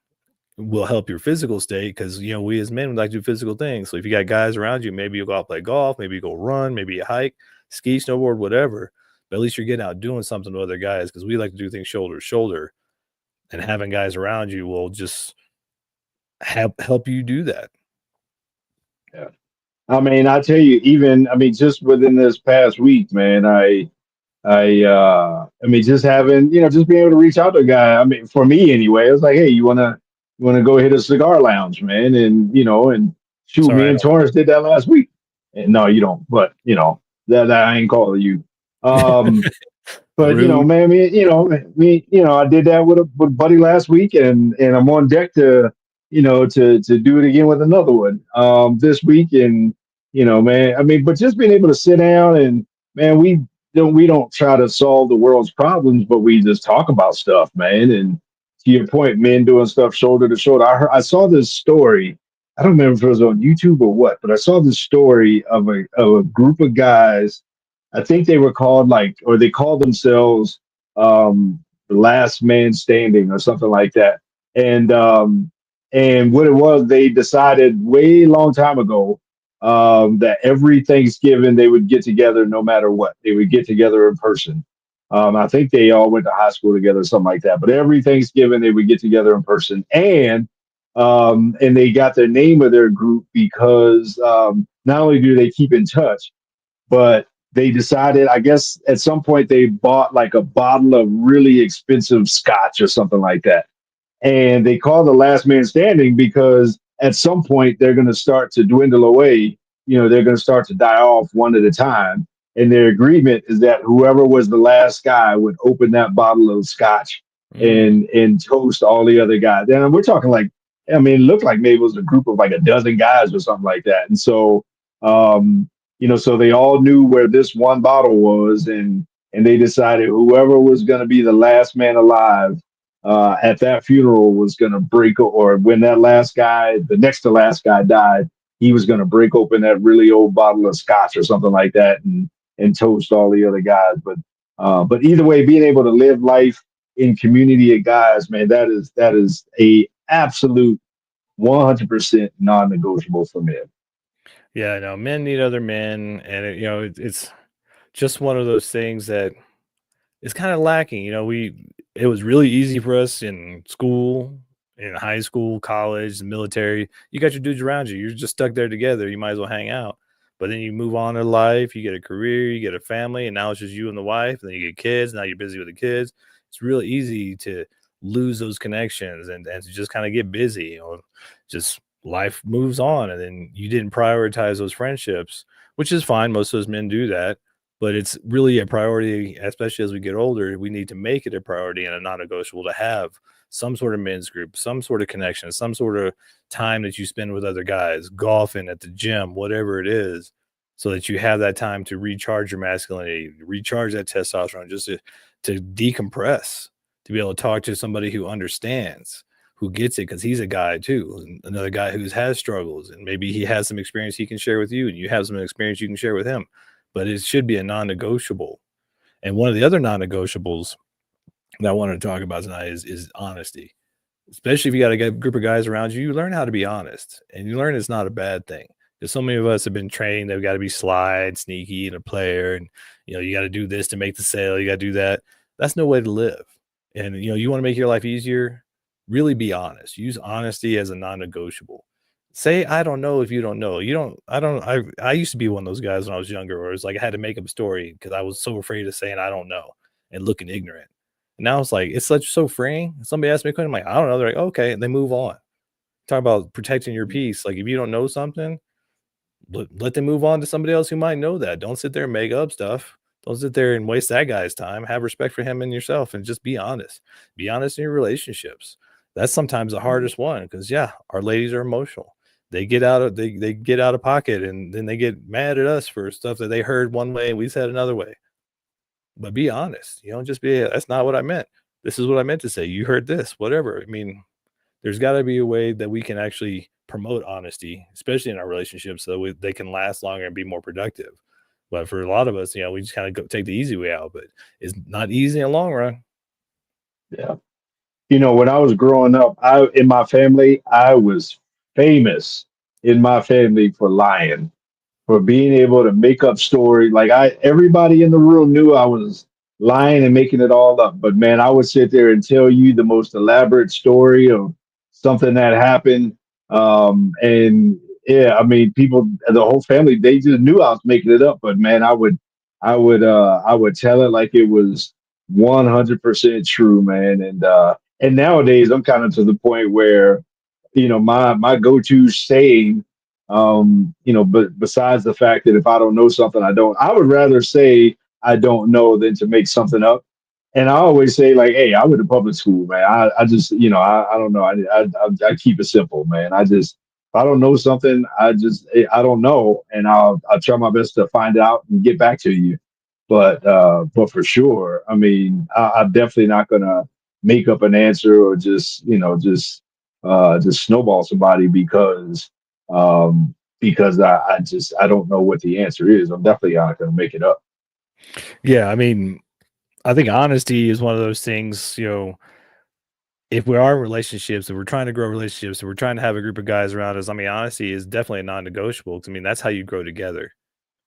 will help your physical state, because we as men would like to do physical things. So if you got guys around you, maybe you go out play golf, maybe you go run, maybe you hike, ski, snowboard, whatever. But at least you're getting out doing something with other guys, because we like to do things shoulder to shoulder. And having guys around you will just help you do that. Yeah. I mean, I tell you, even I mean, just within this past week, man, I mean, just having, just being able to reach out to a guy. I mean, for me anyway, it was like, hey, you wanna go hit a cigar lounge, man, and and shoot, me Sorry, I and don't. Torrance did that last week. And no, you don't, but that I ain't calling you. Um, but Rude. man, I did that with a buddy last week, and I'm on deck to, to do it again with another one this week. And man, I mean, but just being able to sit down and man, we don't try to solve the world's problems, but we just talk about stuff, man. And to your point, men doing stuff shoulder to shoulder. I saw this story. I don't remember if it was on YouTube or what, but I saw this story of a group of guys. I think they were called like, or they called themselves the Last Man Standing or something like that. And what it was, they decided way long time ago that every Thanksgiving they would get together no matter what. They would get together in person. I think they all went to high school together, something like that. But every Thanksgiving they would get together in person, and they got the name of their group because not only do they keep in touch, but they decided, I guess, at some point they bought like a bottle of really expensive scotch or something like that, and they call the Last Man Standing because at some point they're going to start to dwindle away. They're going to start to die off one at a time. And their agreement is that whoever was the last guy would open that bottle of scotch Mm. and toast all the other guys. And we're talking like, I mean, it looked like maybe it was a group of like a dozen guys or something like that. And so, so they all knew where this one bottle was, and they decided whoever was going to be the last man alive at that funeral was going to break, or when that last guy, the next to last guy died, he was going to break open that really old bottle of scotch or something like that and toast all the other guys. But either way, being able to live life in community of guys, man, that is a absolute 100% non-negotiable for me. Yeah, no, men need other men, and it's just one of those things that is kind of lacking. It was really easy for us in school, in high school, college, the military. You got your dudes around you. You're just stuck there together. You might as well hang out. But then you move on in life, you get a career, you get a family, and now it's just you and the wife, and then you get kids. Now you're busy with the kids. It's really easy to lose those connections and to just kind of get busy. Just life moves on, and then you didn't prioritize those friendships, which is fine. Most of those men do that, but it's really a priority, especially as we get older. We need to make it a priority and a non-negotiable to have some sort of men's group, some sort of connection, some sort of time that you spend with other guys, golfing, at the gym, whatever it is. so that you have that time to recharge your masculinity, recharge that testosterone, just to decompress, to be able to talk to somebody who understands, who gets it, because he's a guy too, another guy who's has struggles, and maybe he has some experience he can share with you, and you have some experience you can share with him. But it should be a non-negotiable. And one of the other non-negotiables that I wanted to talk about tonight is honesty. Especially if you got a group of guys around you, you learn how to be honest, and you learn it's not a bad thing. Because so many of us have been trained, they've got to be sly and sneaky and a player, and you got to do this to make the sale, you got to do that. That's no way to live. And you want to make your life easier, really be honest. Use honesty as a non-negotiable. Say I don't know if you don't know. You don't. I used to be one of those guys when I was younger, where it's like I had to make up a story because I was so afraid of saying I don't know and looking ignorant. And now it's like it's so freeing. Somebody asks me a question, I'm like, I don't know. They're like, okay, and they move on. Talk about protecting your peace. Like if you don't know something, let them move on to somebody else who might know that. Don't sit there and make up stuff. Don't sit there and waste that guy's time. Have respect for him and yourself, and just be honest. Be honest in your relationships. That's sometimes the hardest one, because our ladies are emotional. They get out of pocket, and then they get mad at us for stuff that they heard one way and we said another way. But be honest. Just be, that's not what I meant. This is what I meant to say. You heard this, whatever. I mean, there's got to be a way that we can actually promote honesty, especially in our relationships, so they can last longer and be more productive. But for a lot of us, we just kind of take the easy way out, but it's not easy in the long run. Yeah. When I was growing up, in my family, I was famous in my family for lying, for being able to make up stories. Like everybody in the room knew I was lying and making it all up. But man, I would sit there and tell you the most elaborate story of something that happened. And yeah, I mean, people, the whole family, they just knew I was making it up. But man, I would tell it like it was 100% true, man. And nowadays I'm kind of to the point where, my go-to saying, but besides the fact that if I don't know something, I would rather say I don't know than to make something up. And I always say like, hey, I went to public school, man. I just, I don't know. I keep it simple, man. If I don't know something, I don't know. And I'll try my best to find out and get back to you. But for sure, I mean, I'm definitely not gonna make up an answer or just snowball somebody because I don't know what the answer is. I'm definitely not gonna make it up. Yeah, I mean, I think honesty is one of those things, if we are in relationships, if we're trying to grow relationships, if we're trying to have a group of guys around us, I mean, honesty is definitely a non-negotiable. 'Cause I mean, that's how you grow together.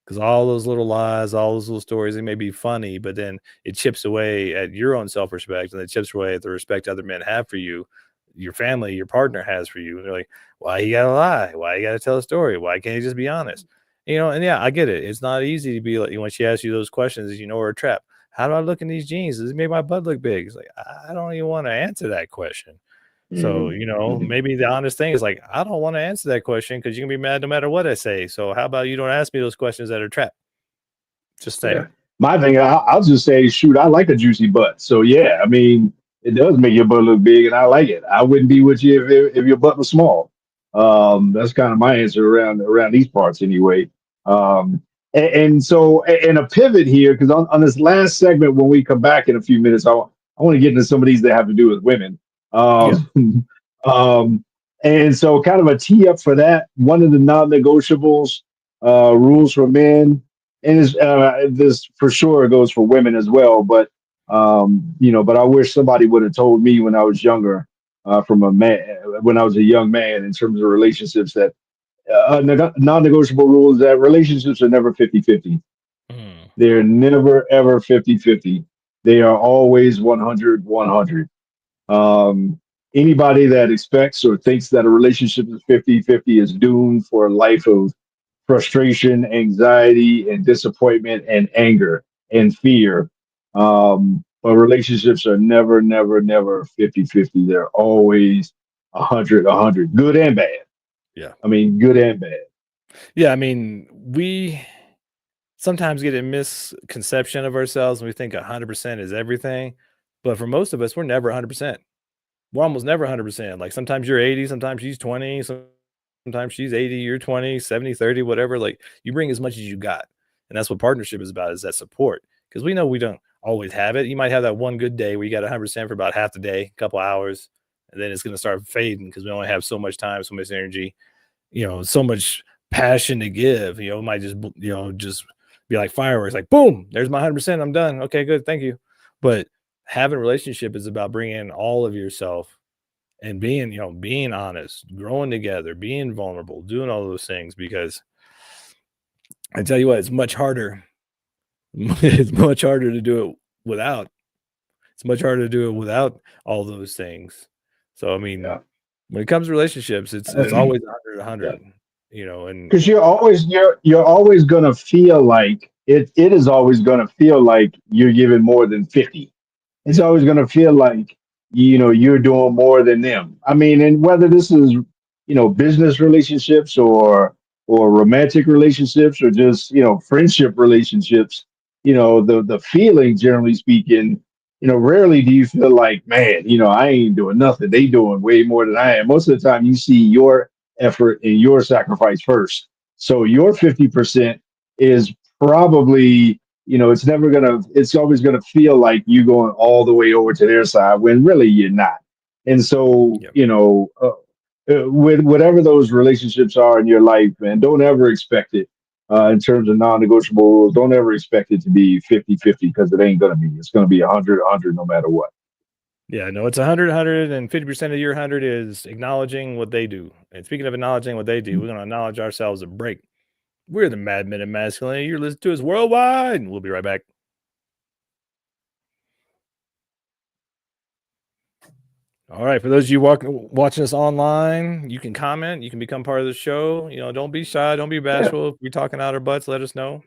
Because all those little lies, all those little stories, they may be funny, but then it chips away at your own self-respect, and it chips away at the respect other men have for you, your family, your partner has for you. And they're like, why you gotta lie? Why you gotta tell a story? Why can't you just be honest? And yeah, I get it. It's not easy to be like, when she asks you those questions, are a trap. How do I look in these jeans? Does it make my butt look big? It's like, I don't even want to answer that question. So, maybe the honest thing is like, I don't want to answer that question because you can be mad no matter what I say. So how about you don't ask me those questions that are trap? Just Yeah. saying. My thing, I'll just say, shoot, I like a juicy butt. So yeah, I mean, it does make your butt look big, and I like it. I wouldn't be with you if your butt was small. That's kind of my answer around these parts anyway. And so, and a pivot here, because on this last segment, when we come back in a few minutes, I want to get into some of these that have to do with women. Yeah. Um, and so, kind of a tee up for that. One of the non-negotiables, rules for men, and this for sure goes for women as well. But I wish somebody would have told me when I was younger, from a man, when I was a young man, in terms of relationships, that non-negotiable rule is that relationships are never 50-50. Mm. They're never ever 50-50. They are always 100-100. Anybody that expects or thinks that a relationship is 50-50 is doomed for a life of frustration, anxiety, and disappointment, and anger and fear. But relationships are never, never, never 50-50. They're always 100-100, good and bad. Yeah. I mean, good and bad. Yeah. I mean, we sometimes get a misconception of ourselves and we think 100% is everything. But for most of us, we're never 100%. We're almost never 100%. Like sometimes you're 80, sometimes she's 20, sometimes she's 80, you're 20, 70, 30, whatever. Like, you bring as much as you got. And that's what partnership is about, is that support. Because we know we don't always have it. You might have that one good day where you got 100% for about half the day, a couple hours, and then it's going to start fading because we only have so much time, so much energy, so much passion to give. It might just be like fireworks, like boom, there's my 100%. I'm done. Okay, good, thank you. But having a relationship is about bringing all of yourself and being honest, growing together, being vulnerable, doing all those things. Because I tell you what, it's much harder. It's much harder to do it without. It's much harder to do it without all those things. So I mean, Yeah. when it comes to relationships, it's always 100, Yeah. 100. And Because you're always gonna feel like it is always gonna feel like you're giving more than 50. It's yeah, always going to feel like you're doing more than them. I mean, and whether this is business relationships or romantic relationships or just friendship relationships, the feeling, generally speaking, rarely do you feel like, man, I ain't doing nothing, they doing way more than I am. Most of the time you see your effort and your sacrifice first, so your 50% is probably, it's always gonna feel like you going all the way over to their side when really you're not. And so, yeah, with whatever those relationships are in your life, man, don't ever expect it, in terms of non-negotiable rules. Don't ever expect it to be 50-50, because it ain't gonna be. It's gonna be 100-100 no matter what. yeah. No, it's 100, 150% of your 100 is acknowledging what they do. And speaking of acknowledging what they do, we're going to acknowledge ourselves a break. We're the Madmen of Masculinity. You're listening to us worldwide. And we'll be right back. All right. For those of you watching us online, you can comment. You can become part of the show. Don't be shy. Don't be Yeah. bashful. If we're talking out our butts, let us know.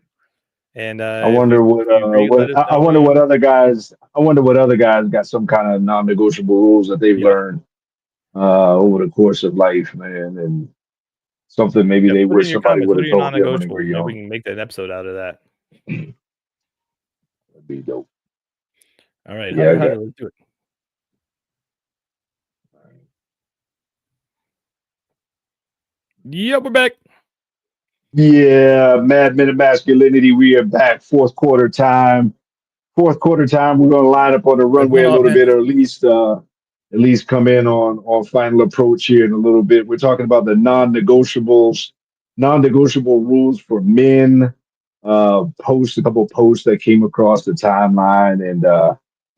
And I if wonder what you agree, let us I know. wonder what other guys got some kind of non-negotiable rules that they've Yeah. learned over the course of life, man, and something maybe Yeah. they Put it in wish your somebody comments. would What are have your told them when they were non-negotiables? Maybe we young. can make an episode out of that. That'd be dope. All right. Yeah, 100, I got. let's do it. Yep, we're back. Yeah, Mad Men of Masculinity. We are back. Fourth quarter time. We're going to line up on the It's runway been a a little bit, minute. or at least come in on final approach here in a little bit. We're talking about the non-negotiable rules for men. A couple posts that came across the timeline, and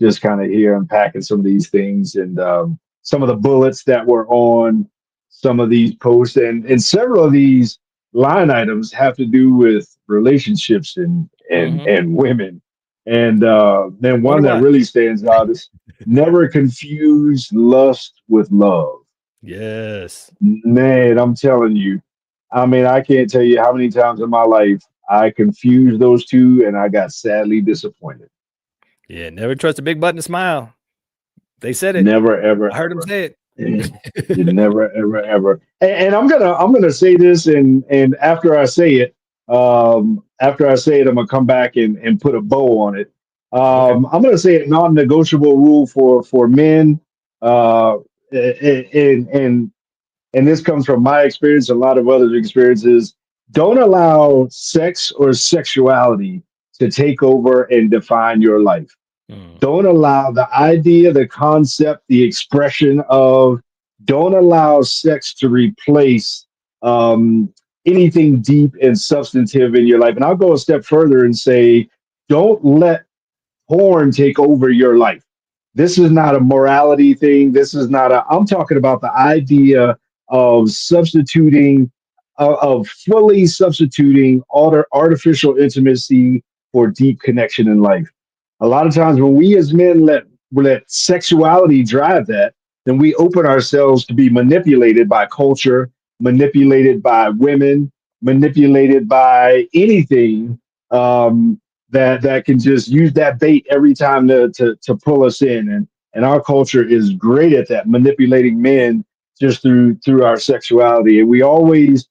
just kind of here unpacking some of these things, and some of the bullets that were on some of these posts, and several of these line items have to do with relationships and women. And then Wonder one that why. really stands out is never confuse lust with love. Yes. Man, I'm telling you. I mean, I can't tell you how many times in my life I confused those two and I got sadly disappointed. Yeah. Never trust a big button to smile. They said it. Never, ever, I heard them ever. say You it. never, ever, ever. And I'm gonna say this, and after I say it, I'm gonna come back and put a bow on it. Okay. I'm gonna say a non-negotiable rule for men. Uh, and and this comes from my experience, a lot of others' experiences. Don't allow sex or sexuality to take over and define your life. Mm. Don't allow the idea, the concept, the expression of, don't allow sex to replace anything deep and substantive in your life. And I'll go a step further and say, don't let porn take over your life. This is not a morality thing. I'm talking about the idea of of fully substituting artificial intimacy for deep connection in life. A lot of times when we as men let sexuality drive that, then we open ourselves to be manipulated by culture, manipulated by women, manipulated by anything, that can just use that bait every time to pull us in. And our culture is great at that, manipulating men just through our sexuality. And we always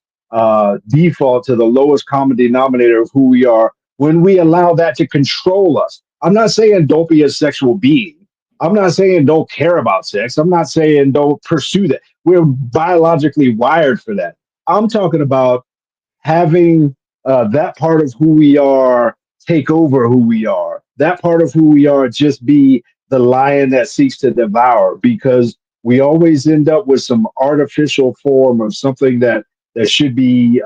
default to the lowest common denominator of who we are when we allow that to control us. I'm not saying don't be a sexual being. I'm not saying don't care about sex. I'm not saying don't pursue that. We're biologically wired for that. I'm talking about having that part of who we are take over who we are. That part of who we are just be the lion that seeks to devour, because we always end up with some artificial form of something that should be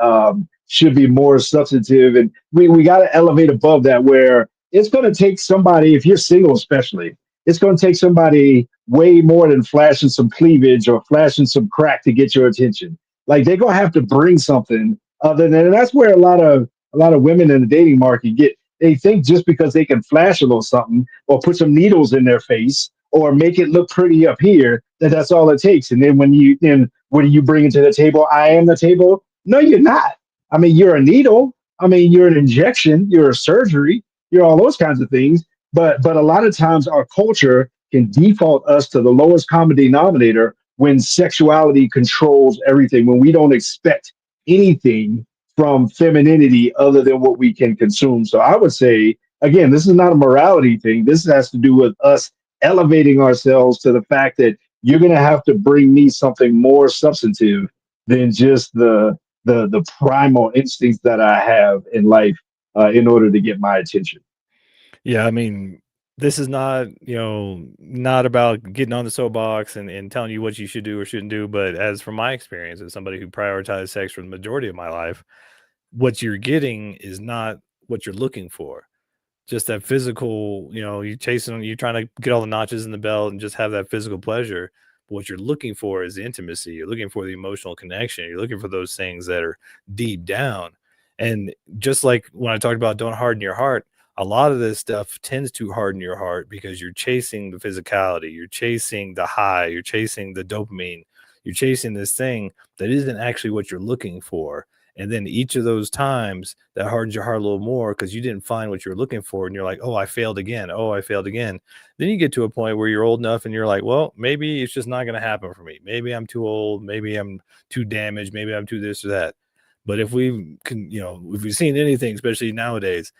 more substantive, and we got to elevate above that, where it's going to take somebody, if you're single especially, it's going to take somebody way more than flashing some cleavage or flashing some crack to get your attention. Like they're going to have to bring something other than, and that's where a lot of women in the dating market get, they think just because they can flash a little something or put some needles in their face or make it look pretty up here, that that's all it takes. And then what do you bring to the table? I am the table. No, you're not. I mean, you're a needle. I mean, you're an injection. You're a surgery. You're all those kinds of things. But a lot of times our culture can default us to the lowest common denominator when sexuality controls everything. When we don't expect anything from femininity other than what we can consume. So I would say, again, this is not a morality thing. This has to do with us elevating ourselves to the fact that you're going to have to bring me something more substantive than just the primal instincts that I have in life in order to get my attention. Yeah, I mean, this is not, not about getting on the soapbox and telling you what you should do or shouldn't do. But as from my experience, as somebody who prioritized sex for the majority of my life, what you're getting is not what you're looking for. Just that physical, you're trying to get all the notches in the belt and just have that physical pleasure. But what you're looking for is the intimacy. You're looking for the emotional connection. You're looking for those things that are deep down. And just like when I talked about don't harden your heart, a lot of this stuff tends to harden your heart because you're chasing the physicality, you're chasing the high, you're chasing the dopamine, you're chasing this thing that isn't actually what you're looking for. And then each of those times that hardens your heart a little more because you didn't find what you were looking for. And you're like, oh, I failed again. Oh, I failed again. Then you get to a point where you're old enough and you're like, well, maybe it's just not going to happen for me. Maybe I'm too old. Maybe I'm too damaged. Maybe I'm too this or that. But if we can, if we've seen anything, especially nowadays,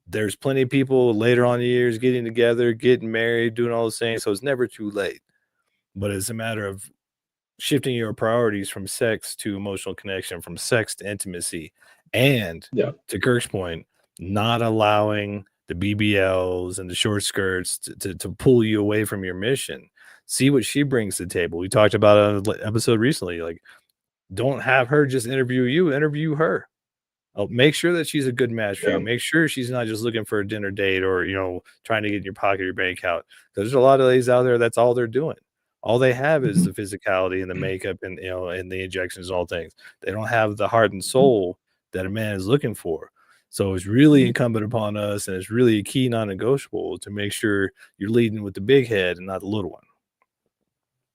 there's plenty of people later on in the years getting together, getting married, doing all those things. So it's never too late. But it's a matter of shifting your priorities from sex to emotional connection, from sex to intimacy, and Yeah. to Kirk's point, not allowing the BBLs and the short skirts to pull you away from your mission. See what she brings to the table. We talked about it on an episode recently. Like, don't have her just interview you, interview her. Make sure that she's a good match for you. Yeah. Make sure she's not just looking for a dinner date or, trying to get in your pocket or your bank account. There's a lot of ladies out there, that's all they're doing. All they have is the physicality and the makeup and, and the injections and all things. They don't have the heart and soul that a man is looking for. So it's really incumbent upon us, and it's really a key non-negotiable to make sure you're leading with the big head and not the little one.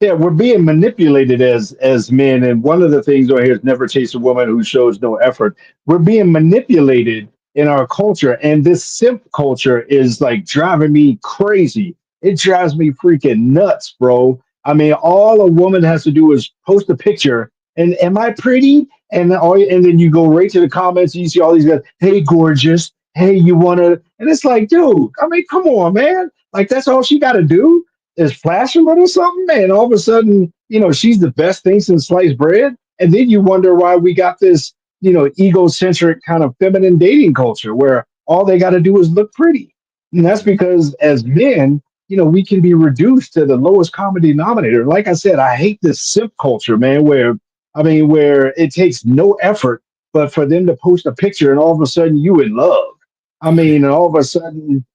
Yeah, we're being manipulated as men, and one of the things right here is never chase a woman who shows no effort. We're being manipulated in our culture, and this simp culture is like driving me crazy. It drives me freaking nuts, bro. I mean, all a woman has to do is post a picture, and am I pretty? And then you go right to the comments, and you see all these guys, hey, gorgeous, hey, you wanna, and it's like, dude, I mean, come on, man. Like that's all she got to do is flash a little something, and all of a sudden, she's the best thing since sliced bread. And then you wonder why we got this, egocentric kind of feminine dating culture where all they got to do is look pretty. And that's because as men, we can be reduced to the lowest common denominator. Like I said, I hate this simp culture, man, where it takes no effort, but for them to post a picture and all of a sudden you in love. I mean, and all of a sudden,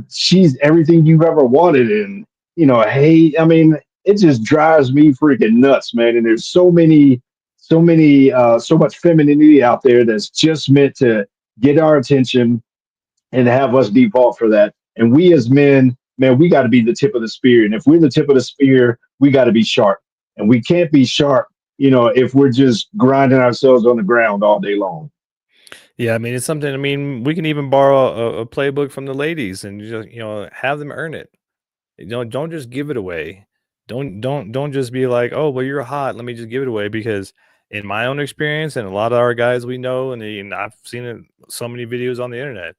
she's everything you've ever wanted. And hey, I mean, it just drives me freaking nuts, man. And there's so much femininity out there that's just meant to get our attention and have us default for that. And we as men, man, we got to be the tip of the spear. And if we're the tip of the spear, we got to be sharp. And we can't be sharp, if we're just grinding ourselves on the ground all day long. Yeah, I mean, it's something. I mean, we can even borrow a playbook from the ladies and just, have them earn it. Don't just give it away. Don't just be like, oh, well, you're hot. Let me just give it away. Because in my own experience, and a lot of our guys we know, and I've seen it so many videos on the internet.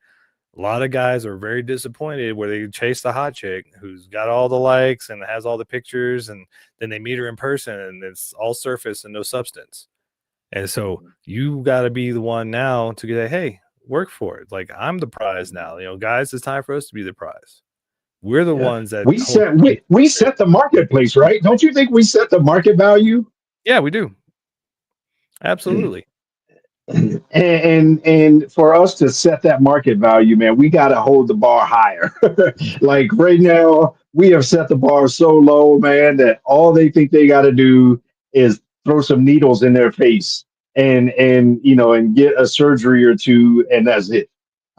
A lot of guys are very disappointed where they chase the hot chick who's got all the likes and has all the pictures, and then they meet her in person and it's all surface and no substance. And so you got to be the one now to get, hey, work for it. Like, I'm the prize now. Guys, it's time for us to be the prize. We're the Yeah. ones that We hold. set we set the marketplace, right? Don't you think we set the market value? Yeah, we do. Absolutely. And for us to set that market value, man, we got to hold the bar higher. Like right now, we have set the bar so low, man, that all they think they got to do is throw some needles in their face and get a surgery or two, and that's it.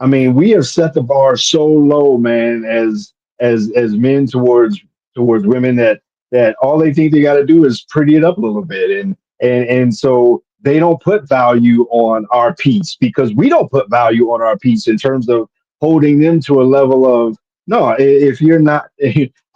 I mean, we have set the bar so low, man, as men towards women that all they think they got to do is pretty it up a little bit, and so they don't put value on our piece because we don't put value on our piece in terms of holding them to a level of no. If you're not,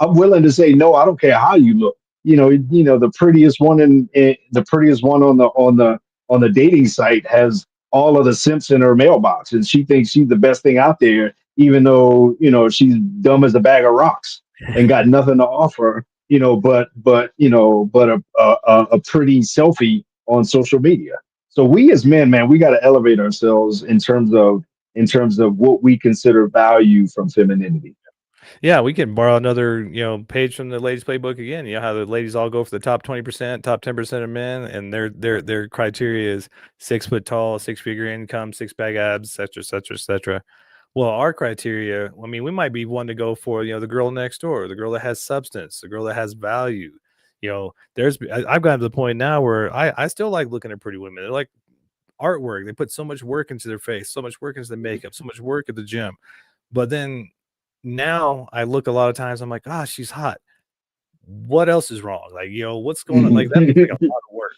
I'm willing to say no. I don't care how you look. The prettiest one the prettiest one on the dating site has all of the simps in her mailbox, and she thinks she's the best thing out there, even though she's dumb as a bag of rocks and got nothing to offer. But a pretty selfie on social media. So we as men, man, we got to elevate ourselves in terms of what we consider value from femininity. Yeah, we can borrow another, page from the ladies playbook again. You know how the ladies all go for the top 20%, top 10% of men, and their criteria is 6 foot tall, 6-figure income, six-pack abs, et cetera, et cetera, et cetera. Well, our criteria, I mean, we might be one to go for, the girl next door, the girl that has substance, the girl that has value. I've gotten to the point now where I still like looking at pretty women. They're like artwork. They put so much work into their face, so much work into the makeup, so much work at the gym. But then now I look a lot of times, I'm like, ah, she's hot. What else is wrong? Like, what's going on? Like, that looks like a lot of work.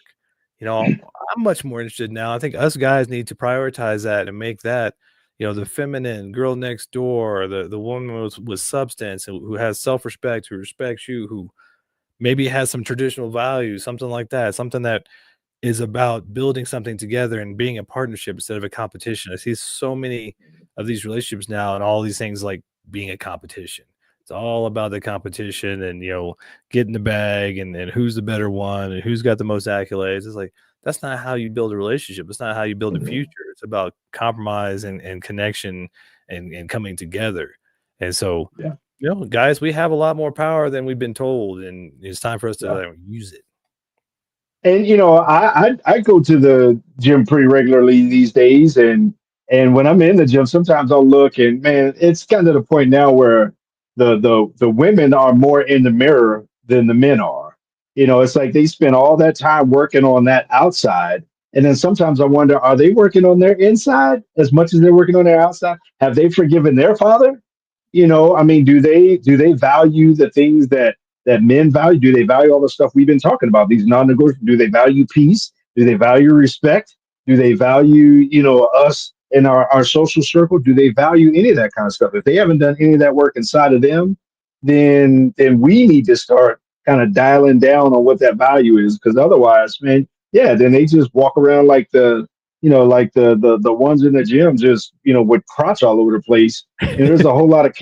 I'm much more interested now. I think us guys need to prioritize that and make that, the feminine girl next door, the woman with substance and who has self-respect, who respects you, who maybe has some traditional values, something like that, something that is about building something together and being a partnership instead of a competition. I see so many of these relationships now and all these things like being a competition. It's all about the competition and getting the bag and who's the better one and who's got the most accolades. It's like that's not how you build a relationship. It's not how you build a future. It's about compromise and connection and coming together. And so, Yeah. Guys, we have a lot more power than we've been told, and it's time for us to Yeah. use it. And I go to the gym pretty regularly these days, and when I'm in the gym, sometimes I'll look and man, it's kind of the point now where the women are more in the mirror than the men are. It's like they spend all that time working on that outside, and then sometimes I wonder, are they working on their inside as much as they're working on their outside? Have they forgiven their father? I mean, do they value the things that men value? Do they value all the stuff we've been talking about? These non-negotiable. Do they value peace? Do they value respect? Do they value, us in our social circle? Do they value any of that kind of stuff? If they haven't done any of that work inside of them, then we need to start kind of dialing down on what that value is. Because otherwise, man, yeah, then they just walk around like the ones in the gym, just with crotch all over the place. There's a whole lot of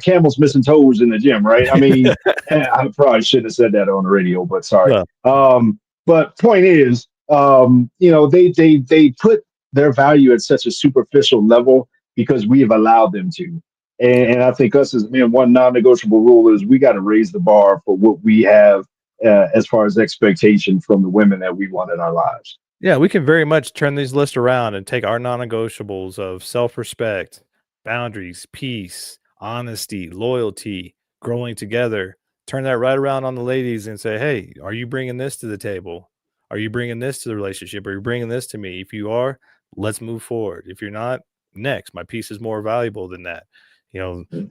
camels missing toes in the gym, right? I mean, I probably shouldn't have said that on the radio, but sorry. Well, But point is, they put their value at such a superficial level because we have allowed them to. And I think us as men, one non-negotiable rule is we got to raise the bar for what we have as far as expectation from the women that we want in our lives. yeah, we can very much turn these lists around and take our non-negotiables of self-respect, boundaries, peace, honesty, loyalty, growing together, turn that right around on the ladies and say, hey, are you bringing this to the table? Are you bringing this to the relationship? Are you bringing this to me? If you are, let's move forward. If you're not, next. My peace is more valuable than that.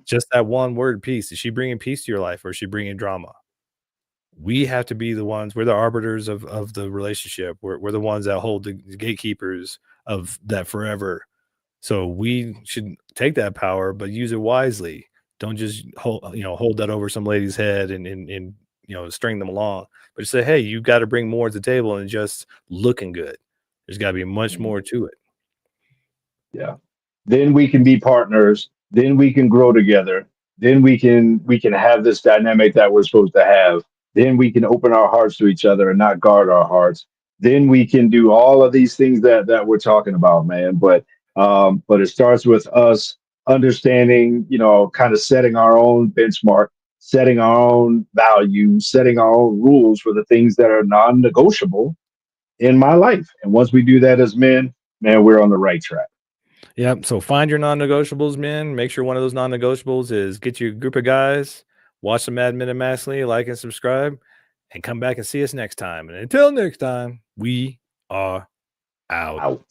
Just that one word, peace. Is she bringing peace to your life or is she bringing drama? We have to be the ones. We're the arbiters of the relationship. We're the ones that hold the gatekeepers of that forever. So we should take that power, but use it wisely. Don't just hold that over some lady's head and string them along. But just say, hey, you got to bring more to the table than just looking good. There's got to be much more to it. Yeah. Then we can be partners. Then we can grow together. Then we can have this dynamic that we're supposed to have. Then we can open our hearts to each other and not guard our hearts. then we can do all of these things that we're talking about, man. But it starts with us understanding, kind of setting our own benchmark, setting our own values, setting our own rules for the things that are non-negotiable in my life. And once we do that as men, man, we're on the right track. Yeah. So find your non-negotiables, man. Make sure one of those non-negotiables is get you a group of guys, watch some Mad Men and Masculinity, like and subscribe, and come back and see us next time. And until next time, we are out. Out.